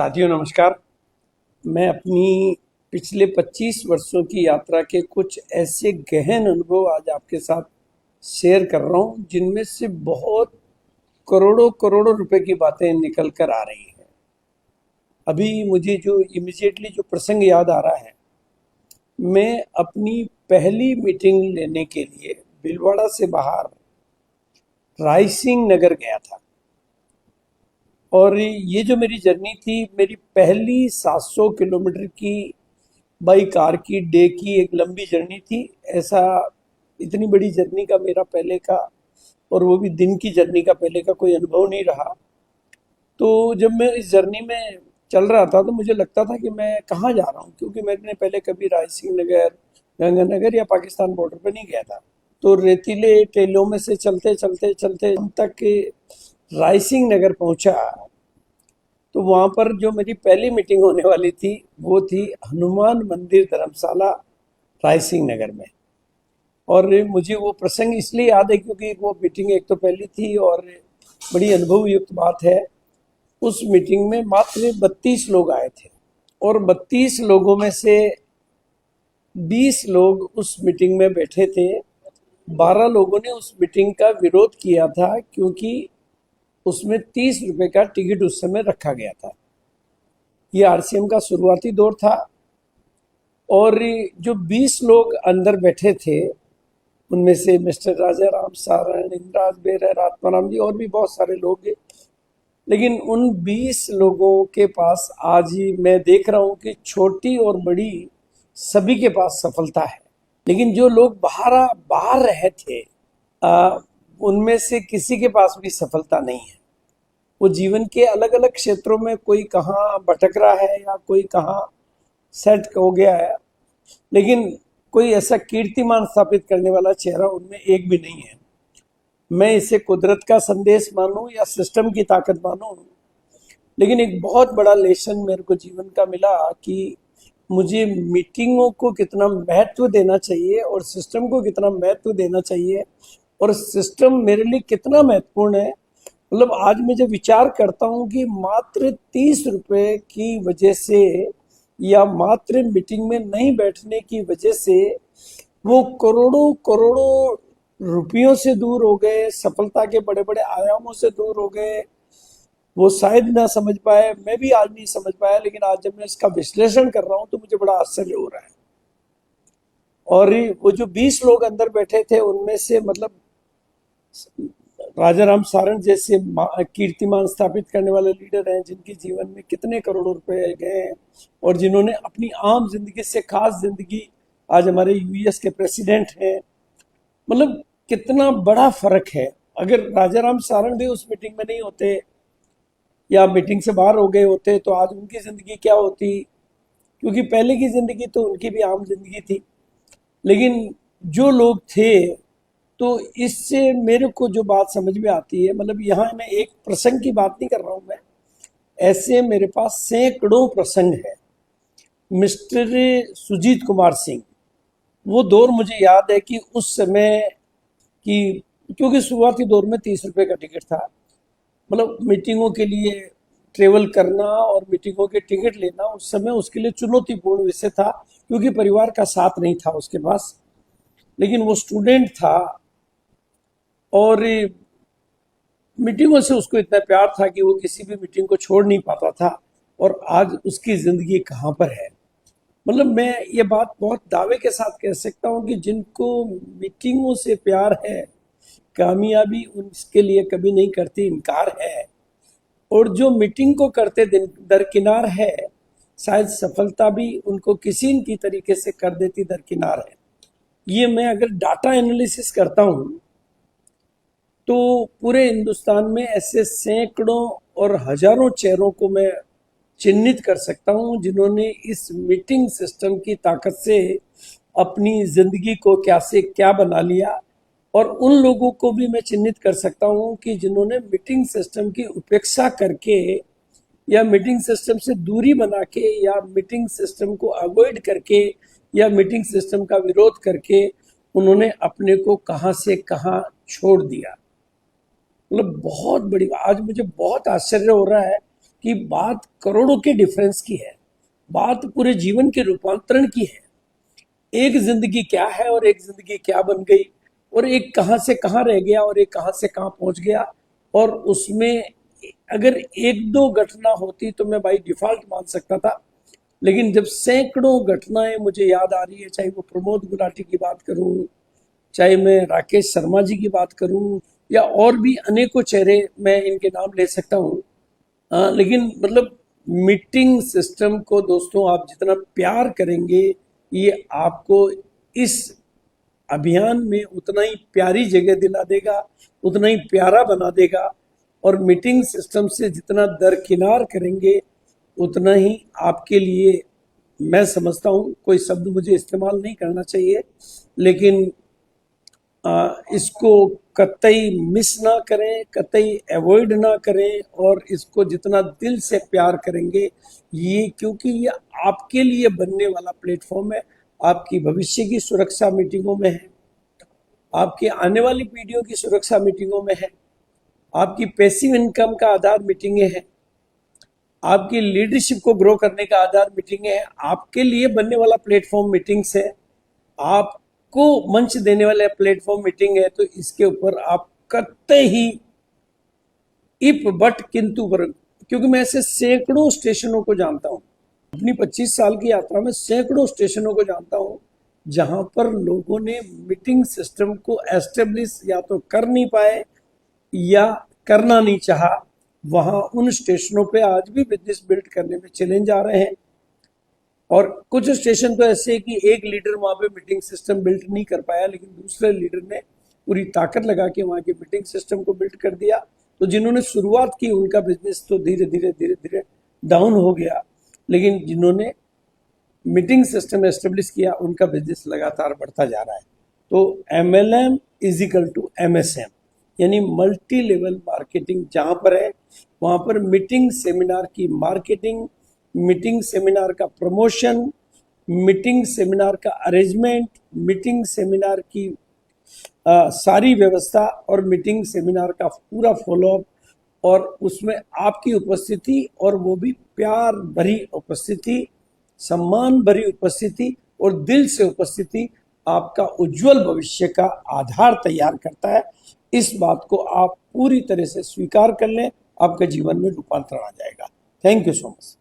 साथियों नमस्कार। मैं अपनी पिछले 25 वर्षों की यात्रा के कुछ ऐसे गहन अनुभव आज आपके साथ शेयर कर रहा हूँ जिनमें से बहुत करोड़ों करोड़ों रुपए की बातें निकल कर आ रही हैं। अभी मुझे जो इमिजिएटली जो प्रसंग याद आ रहा है, मैं अपनी पहली मीटिंग लेने के लिए भीलवाड़ा से बाहर रायसिंह नगर गया था। और ये जो मेरी जर्नी थी, मेरी पहली 700 किलोमीटर की बाई कार की डे की एक लंबी जर्नी थी। ऐसा इतनी बड़ी जर्नी का मेरा पहले का, और वो भी दिन की जर्नी का पहले का कोई अनुभव नहीं रहा। तो जब मैं इस जर्नी में चल रहा था तो मुझे लगता था कि मैं कहाँ जा रहा हूँ, क्योंकि मैंने पहले कभी रायसिंह नगर, गंगानगर या पाकिस्तान बॉर्डर पर नहीं गया था। तो रेतीले टेलों में से चलते चलते चलते हम तक के रायसिंह नगर पहुंचा। तो वहां पर जो मेरी पहली मीटिंग होने वाली थी वो थी हनुमान मंदिर धर्मशाला रायसिंह नगर में। और मुझे वो प्रसंग इसलिए याद है क्योंकि वो मीटिंग एक तो पहली थी और बड़ी अनुभव युक्त बात है। उस मीटिंग में मात्र 32 लोग आए थे और 32 लोगों में से 20 लोग उस मीटिंग में बैठे थे। 12 लोगों ने उस मीटिंग का विरोध किया था क्योंकि उसमें 30 रुपए का टिकट उस समय रखा गया था। ये आरसीएम का शुरुआती दौर था। और जो 20 लोग अंदर बैठे थे उनमें से मिस्टर राजा राम सारण, इंद्राज बेरर, आत्माराम जी और भी बहुत सारे लोग हैं। लेकिन उन 20 लोगों के पास आज ही मैं देख रहा हूं कि छोटी और बड़ी सभी के पास सफलता है। लेकिन जो लोग बाहर रहे थे उनमें से किसी के पास भी सफलता नहीं है। वो जीवन के अलग अलग क्षेत्रों में कोई कहाँ भटक रहा है या कोई कहाँ सेट हो गया है, लेकिन कोई ऐसा कीर्तिमान स्थापित करने वाला चेहरा उनमें एक भी नहीं है। मैं इसे कुदरत का संदेश मानूं या सिस्टम की ताकत मानूं, लेकिन एक बहुत बड़ा लेसन मेरे को जीवन का मिला कि मुझे मीटिंगों को कितना महत्व देना चाहिए और सिस्टम को कितना महत्व देना चाहिए और सिस्टम मेरे लिए कितना महत्वपूर्ण है। मतलब आज मैं जब विचार करता हूँ कि मात्र 30 रुपए की वजह से या मात्र मीटिंग में नहीं बैठने की वजह से वो करोड़ों करोड़ों रुपयों से दूर हो गए, सफलता के बड़े बड़े आयामों से दूर हो गए। वो शायद ना समझ पाए, मैं भी आज नहीं समझ पाया, लेकिन आज जब मैं इसका विश्लेषण कर रहा हूँ तो मुझे बड़ा आश्चर्य हो रहा है। और वो जो 20 लोग अंदर बैठे थे उनमें से मतलब राजा राम सारण जैसे कीर्तिमान स्थापित करने वाले लीडर हैं जिनके जीवन में कितने करोड़ों रुपए गए और जिन्होंने अपनी आम जिंदगी से खास जिंदगी, आज हमारे यूएस के प्रेसिडेंट हैं। मतलब कितना बड़ा फर्क है। अगर राजा राम सारण भी उस मीटिंग में नहीं होते या मीटिंग से बाहर हो गए होते तो आज उनकी जिंदगी क्या होती, क्योंकि पहले की जिंदगी तो उनकी भी आम जिंदगी थी। लेकिन जो लोग थे, तो इससे मेरे को जो बात समझ में आती है, मतलब यहाँ मैं एक प्रसंग की बात नहीं कर रहा हूँ, मैं ऐसे मेरे पास सैकड़ों प्रसंग है। मिस्टर सुजीत कुमार सिंह, वो दौर मुझे याद है कि उस समय की, क्योंकि शुरुआती दौर में 30 रुपए का टिकट था। मतलब मीटिंगों के लिए ट्रेवल करना और मीटिंगों के टिकट लेना उस समय उसके लिए चुनौतीपूर्ण विषय था, क्योंकि परिवार का साथ नहीं था उसके पास। लेकिन वो स्टूडेंट था और मीटिंगों से उसको इतना प्यार था कि वो किसी भी मीटिंग को छोड़ नहीं पाता था। और आज उसकी जिंदगी कहाँ पर है। मतलब मैं ये बात बहुत दावे के साथ कह सकता हूँ कि जिनको मीटिंगों से प्यार है, कामयाबी उनके लिए कभी नहीं करती इनकार है। और जो मीटिंग को करते दरकिनार है, शायद सफलता भी उनको किसी न की तरीके से कर देती दरकिनार है। ये मैं अगर डाटा एनालिसिस करता हूँ तो पूरे हिंदुस्तान में ऐसे सैकड़ों और हजारों चेहरों को मैं चिन्हित कर सकता हूं जिन्होंने इस मीटिंग सिस्टम की ताकत से अपनी जिंदगी को क्या से क्या बना लिया। और उन लोगों को भी मैं चिन्हित कर सकता हूं कि जिन्होंने मीटिंग सिस्टम की उपेक्षा करके या मीटिंग सिस्टम से दूरी बना के या मीटिंग सिस्टम को अवॉइड करके या मीटिंग सिस्टम का विरोध करके उन्होंने अपने को कहां से कहां छोड़ दिया। मतलब बहुत बड़ी, आज मुझे बहुत आश्चर्य हो रहा है कि बात करोड़ों के डिफरेंस की है, बात पूरे जीवन के रूपांतरण की है। एक जिंदगी क्या है और एक जिंदगी क्या बन गई, और एक कहाँ से कहाँ रह गया और एक कहाँ से कहाँ पहुंच गया। और उसमें अगर एक दो घटना होती तो मैं बाई डिफॉल्ट मान सकता था, लेकिन जब सैकड़ों घटनाएं मुझे याद आ रही है, चाहे वो प्रमोद गुलाटी की बात करूं, चाहे मैं राकेश शर्मा जी की बात करूं, या और भी अनेकों चेहरे मैं इनके नाम ले सकता हूं। लेकिन मतलब मीटिंग सिस्टम को दोस्तों आप जितना प्यार करेंगे, ये आपको इस अभियान में उतना ही प्यारी जगह दिला देगा, उतना ही प्यारा बना देगा। और मीटिंग सिस्टम से जितना दरकिनार करेंगे उतना ही आपके लिए, मैं समझता हूँ, कोई शब्द मुझे इस्तेमाल नहीं करना चाहिए, लेकिन इसको कतई मिस ना करें, कतई अवॉइड ना करें, और इसको जितना दिल से प्यार करेंगे ये, क्योंकि ये आपके लिए बनने वाला प्लेटफॉर्म है। आपकी भविष्य की सुरक्षा मीटिंगों में है, आपकी आने वाली पीढ़ियों की सुरक्षा मीटिंगों में है, आपकी पैसिव इनकम का आधार मीटिंगें हैं, आपकी लीडरशिप को ग्रो करने का आधार मीटिंगें हैं, आपके लिए बनने वाला प्लेटफॉर्म मीटिंग्स है, आपको मंच देने वाला प्लेटफॉर्म मीटिंग है। तो इसके ऊपर आप कतई ही इफ बट किंतु वरन, क्योंकि मैं ऐसे सैकड़ों स्टेशनों को जानता हूं, अपनी 25 साल की यात्रा में सैकड़ों स्टेशनों को जानता हूं जहां पर लोगों ने मीटिंग सिस्टम को एस्टेब्लिश या तो कर नहीं पाए या करना नहीं चाहा। वहां उन स्टेशनों पे आज भी बिजनेस बिल्ड करने में चैलेंज आ रहे हैं। और कुछ स्टेशन तो ऐसे कि एक लीडर वहां पे मीटिंग सिस्टम बिल्ड नहीं कर पाया, लेकिन दूसरे लीडर ने पूरी ताकत लगा के वहां के मीटिंग सिस्टम को बिल्ड कर दिया। तो जिन्होंने शुरुआत की उनका बिजनेस तो धीरे धीरे डाउन हो गया, लेकिन जिन्होंने मीटिंग सिस्टम एस्टेब्लिश किया उनका बिजनेस लगातार बढ़ता जा रहा है। तो MLM is equal to MSM, यानी मल्टी लेवल मार्केटिंग जहां पर है वहां पर मीटिंग सेमिनार की मार्केटिंग, मीटिंग सेमिनार का प्रमोशन, मीटिंग सेमिनार का अरेंजमेंट, मीटिंग सेमिनार की सारी व्यवस्था और मीटिंग सेमिनार का पूरा फॉलोअप, और उसमें आपकी उपस्थिति, और वो भी प्यार भरी उपस्थिति, सम्मान भरी उपस्थिति और दिल से उपस्थिति आपका उज्जवल भविष्य का आधार तैयार करता है। इस बात को आप पूरी तरह से स्वीकार कर लें, आपके जीवन में रूपांतरण आ जाएगा। Thank you so much.